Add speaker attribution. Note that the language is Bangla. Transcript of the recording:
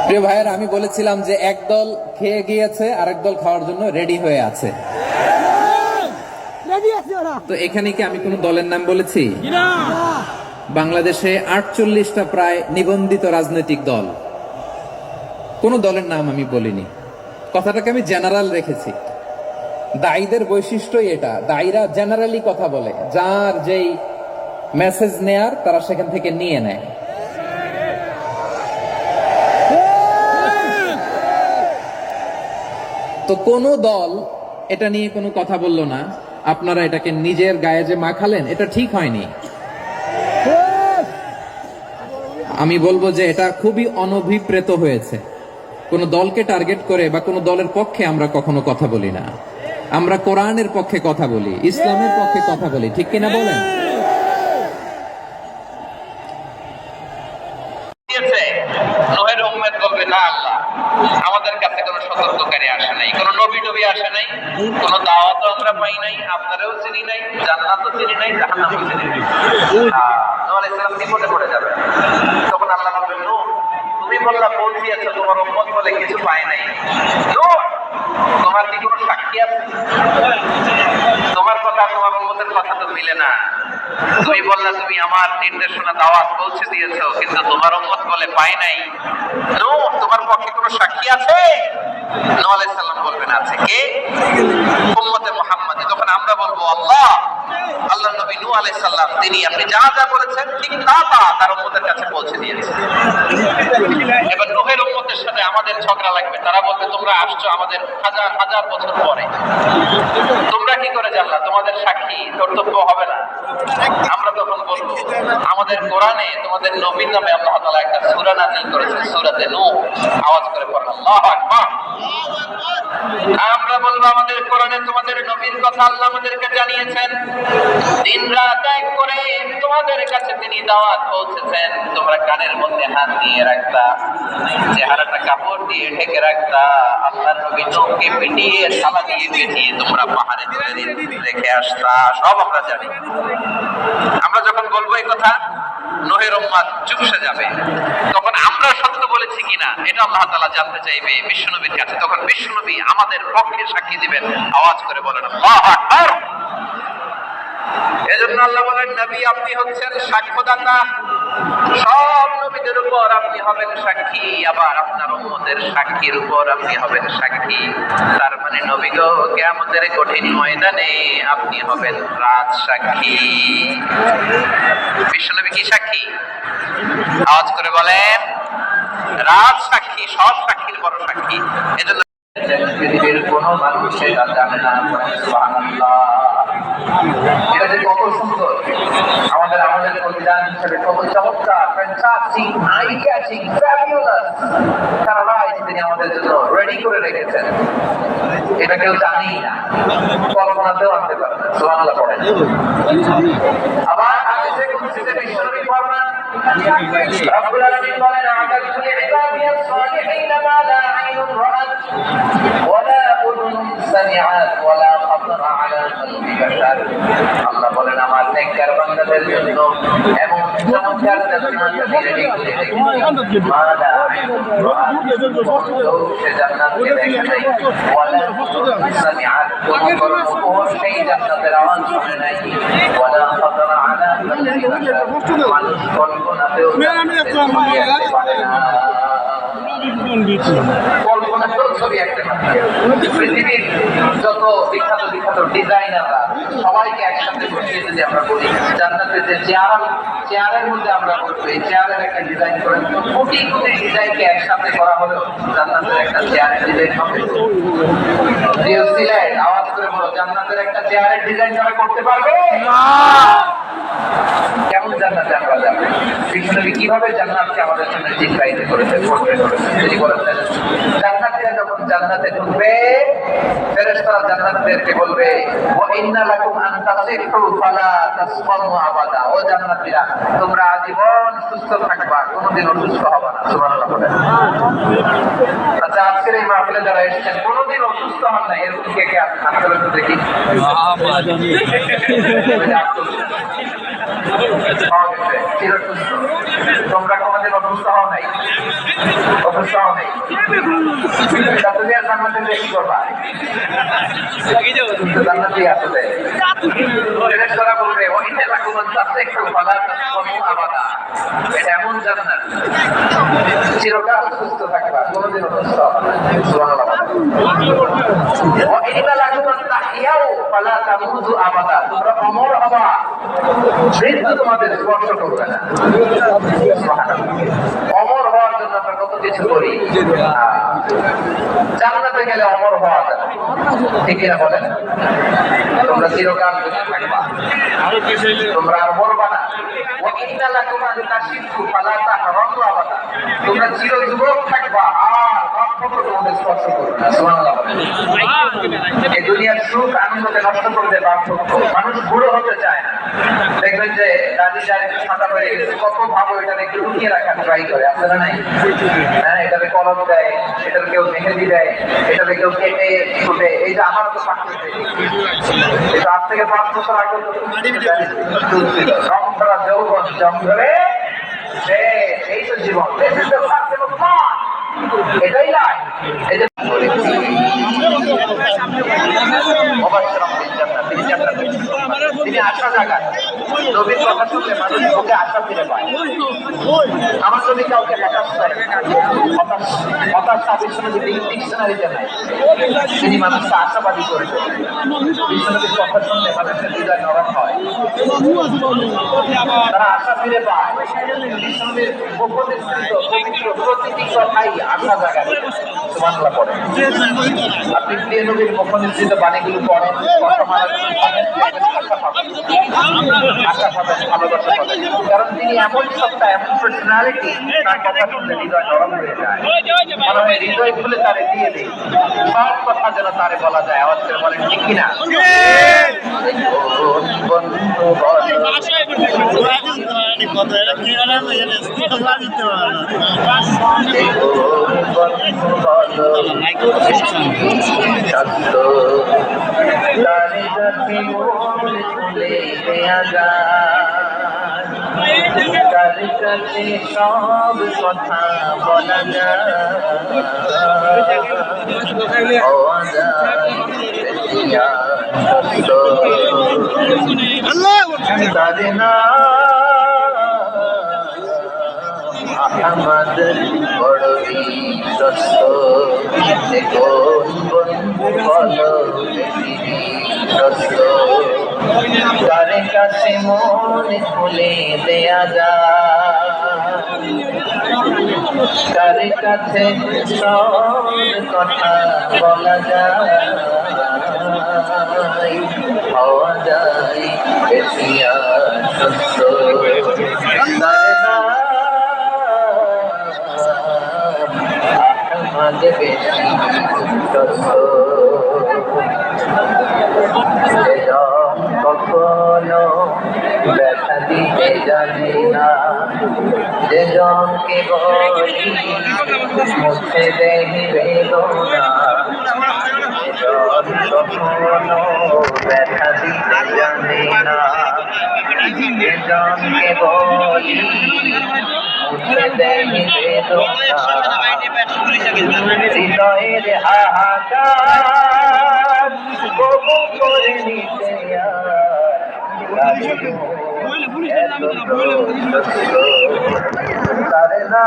Speaker 1: প্রিয় ভাইয়েরা, আমি বলেছিলাম যে একদল খেয়ে গিয়েছে, আরেক দল খাওয়ার জন্য রেডি হয়ে আছে। তো এখানে কি আমি কোন দলের নাম বলেছি? বাংলাদেশে 48টা প্রায় নিবন্ধিত রাজনৈতিক দল, কোন দলের নাম আমি বলিনি। কথাটাকে আমি জেনারেল রেখেছি। দায়ীদের বৈশিষ্ট্যই এটা, দায়ীরা জেনারেলি কথা বলে, যার যেই মেসেজ নেয়ার তারা সেখান থেকে নিয়ে নেয়। তো কোন দল এটা নিয়ে কোনো কথা বলল না, আপনারা এটাকে নিজের গায়ে যে মাখালেন, এটা ঠিক হয়নি। আমি বলবো যে এটা খুবই অনভিপ্রেত হয়েছে। কোন দলকে টার্গেট করে বা কোন দলের পক্ষে আমরা কখনো কথা বলি না। আমরা কোরআনের পক্ষে কথা বলি, ইসলামের পক্ষে কথা বলি, ঠিক কিনা বলেন?
Speaker 2: আমাদের কাছে কোনো সতর্ককারী আসে নাই, কোনো নবী টবি আসে নাই, কোনো দাওয়াতও আমরা পাই নাই, আপনারাও চিনি নাই, জান্নাতও চিনি নাই, জাহান্নামও চিনি নাই। নূহ আলাইহিস সালাম বিপদে পড়ে যাবে। তখন আল্লাহ বলবেন, নূহ তুমি বললা পৌঁছিয়েছো, তোমার উম্মত বলে কিছু পায় নাই। নূহ তোমার কি কোনো সাক্ষী আছে? তোমার কথা তোমার উম্মতের কথা তো মিলে না। তুমি বললা তুমি আমার নির্দেশনা দাওয়াত পৌঁছে দিয়েছো, কিন্তু তোমার উম্মত বলে পায় নাই। নূহ তোমার পক্ষে কোনো সাক্ষী আছে? নূহ আলাইহিস সালাম বলবেন আছে। কে? উম্মতে মুহাম্মাদী। তখন আমরা বলবো আল্লাহ নবী নূহ আলাইহিস সালাম তিনি আপনি যা যা বলেছেন ঠিক তা তার উম্মতের কাছে পৌঁছে দিয়েছেন। এবার নূহের উম্মতের সাথে আমাদের ঝগড়া লাগবে। তারা বলবে তোমরা আসছো আমাদের হাজার হাজার বছর পরে, তোমরা কি করে জানলা? তোমাদের সাক্ষী কর্তব্য হবে না? আমরা তখন বলবো আমাদের কোরআনে তোমাদের নবীর নামে আল্লাহ তাআলা একটা সূরা নাযিল করেছেন, সূরাতে নূহ। আওয়াজ করে পড়ুন আল্লাহু আকবার। আমরা বলবো আমাদের কোরআনে তোমাদের নবীর কথা আল্লাহ আমাদেরকে জানিয়েছেন, দিন রাত এক করে তোমাদের কাছে তিনি দাওয়াত পৌঁছেছেন। তোমরা কানের মধ্যে হাত দিয়ে রাখতা, চেহারাটা কাপড় দিয়ে ঢেকে রাখতা, আল্লাহর নবী নূহকে পিটিয়ে থালা দিয়ে পিটিয়ে তোমরা পাহাড়ে রেখে আসতা, সব আমরা জানি। আমরা যখন বলবো এই কথা, নূহের উম্মত চুপসে যাবে। তখন আমরা সত্য বলেছি কিনা এটা আল্লাহ তাআলা জানতে চাইবে বিশ্বনবীর কাছে। তখন বিশ্বনবী আমাদের পক্ষে সাক্ষী দিবেন। আওয়াজ করে বলেন আল্লাহু আকবার। এজন্য আল্লাহ বলেন, নবী আপনি হচ্ছেন সাক্ষ্যদাতা, সব নবীদের উপর আপনি হবেন সাক্ষী, আবার আপনার উম্মতের সাক্ষীর উপর আপনি হবেন সাক্ষী। তার মানে নবী গো, কিয়ামতের কঠিন ময়দানে আপনি হবেন রাজ সাক্ষী। বিশ্বনবী কি সাক্ষী? আওয়াজ করে বলেন রাজ সাক্ষী, সব সাক্ষীর বড় সাক্ষী। এজন্য পৃথিবীর কোনো মানুষ সেটা জানে না। সুবহানাল্লাহ। এটা যে কত সুন্দর, আমাদের পরিধান হিসেবে কত চমৎকার, ফ্যান্টাস্টিক, আই ক্যাচিং, ফ্যাবুলাস তারা তিনি আমাদের জন্য রেডি করে রেখেছেন। এটা কেউ জানেই না, কল্পনাতেও আনতে পারে না। সুবহানাল্লাহ পড়েন। আবার হাদিসে কুদসিতে বিশ্বনবী ফরমান, রব্বুল আলামিন বলেন, আ'তাদতু লি'ইবাদিয়াস সালিহিনা মা লা আইনুন রাআত ওয়া লা উযুনুন সামি'আত ওয়া লা খাতারা আলা কলবি বাশার। আল্লাহ বলেন, আমার নেককার বান্দাদের জন্য এমন চমৎকার জান্নাত রেডি করে রেখেছি, মা লা আইনুন রাআত, সে জান্নাতকে দেখে নাই, ওয়া লা উযুনুন সামি'আত, কোন সেই জান্নাতের আওয়াজ শুনে নাই, ওয়া লা খাতারা আলা কলবি বাশার, মানুষ কল্পনাতেও জান্নাতের পারে না। কল্পনাতেও ছবি আঁকতে পারে। পৃথিবীর যত বিখ্যাত বিখ্যাত ডিজাইনাররা সবাইকে একসাথে বসিয়ে যদি আমরা বলি, জান্নাতের যে চেয়ারের মধ্যে আমরা বলবো এই চেয়ারের একটা ডিজাইন করে, কোটি কোটি ডিজাইনকে একসাথে করা হলেও জান্নাতের একটা চেয়ারের ডিজাইন হবে। সিলেট আওয়াজ করে বলো, জান্নাতের একটা চেয়ারের ডিজাইন তারা করতে পারবে না। কেমন জান্নাতে আমরা যাবো? বিশ্বনবী কিভাবে জান্নাতকে আমাদের জন্য চিত্রায়িত করেছেন, পোর্ট্রেট করেছেন। তিনি বলেছেন, জান্নাতীরা যখন জান্নাতে ঢুকবে, ফেরেশতারা জান্নাতীদেরকে বলবে, ওয়া ইন্না লাকুম আন তাসিহু ফালা তাসকামু আবাদা। ও জান্নাতীরা, তোমরা আজীবন সুস্থ থাকবা, কোনোদিন অসুস্থ হবে না। সুবহানাল্লাহ বলেন। আচ্ছা, আজকের এই মাহফিলে যারা এসেছেন কোনোদিন অসুস্থ হন না, এরকম কে আছে? হাত তুলে দেখি। পাওয়া গেছে চিরসুস্থ। তোমরা কোনোদিন অসুস্থ হও নাই, অসুস্থ হও নাই। তুমি আর জান্নাতে গিয়ে কি করবা? জান্নাতে আসলে ফেরেশতারা বলবে ওইটা লাকুমান তাসিহু ফালা তাসকুনু আবাদা। এটা এমন জান্নাত চিরকাল সুস্থ থাকবা, কোনোদিন অসুস্থ হবে না। সুবহানাল্লাহ। ওইটা লাকুমান তাহিয়াউ ফালা তামুতু আবাদা। তোমরা অমর হবা, মৃত্যু তোমাদের স্পর্শ করবে না। অমর হওয়ার জন্য আমরা কত কিছু করি। জান্নাতে গেলে অমর হওয়া যায়, ঠিক কিনা বলেন? তোমরা চিরকাল বেঁচে থাকবা, তোমরা আর মরবা না। তোমরা চির যুবক থাকবা, আর তোমাদের স্পর্শ করবে না। সুবহানাল্লাহ। এই দুনিয়ার সুখ আনন্দকে নষ্ট করতে পার্থক্য। মানুষ বুড়ো হতে চায় না। দেখবেন যে দাদি যার একটু ছাতা হয়ে গেছে, কত ভালো এটাকে একটু লুকিয়ে রাখার ট্রাই করে, আপনারা নাই? হ্যাঁ, এটাকে কলম দেয়, এটাকে কেউ মেহেদি দেয়, এটাকে কেউ কেটে ছুটে। এই যে আমার তো পাঠিয়েছে, এটা আজ থেকে 5 বছর আগে রং ধরা যৌবন জং ধরে এই তো জীবন। এটাই নয়, এই যে তিনি আশা জাগান। নবীর কথা শুনলে মানুষ মুখে আশা ফিরে পায়। আমার নবী কাউকে হতাশ আবিষ্কার যদি ডিকশনারিতে নাই, তিনি মানুষকে আশাবাদী করবেন। বিশ্বনবীর কথা শুনলে মানুষের হৃদয় নরম হয়, তারা আশা ফিরে পায়। বিশ্বনবীর উপদেশকৃত পবিত্র প্রতিটি কথাই আশা জাগায়। সুবহানাল্লাহ পড়েন। আপনি প্রিয় নবীর মুখনিসৃত বাণীগুলো পড়েন, আশা পাবেন, ভালোবাসা পাবেন। কারণ তিনি এমন সত্তা, এমন পার্সোনালিটি, তার কথা শুনলে হৃদয় নরম হয়ে যায়। মনে হয় হৃদয় খুলে তারে দিয়ে দিই, সব কথা যেন তারে বলা যায়। আওয়াজ করে বলেন ঠিক কিনা? সব কথা বলা যায়, আমাদের বড়ই সস্ত। কোন বন্ধু বলো সস্ত, তার কাছে মন খুলে দেয়া যায়, তার কাছে সব কথা বলা যায়, হওয়া যায় বেশি আর সস্ত। আহমদ বেশি সস্ত। কখনো ব্যথা দিতে জানি না, যে জনকে বলি মুছে দেহি বেদনা। কখনো ব্যথা দিতে জানি না, যে জনকে বলি মুছে দেহি বেদনা। হৃদয়ের হাহাকার কবু করে নিতে তারে না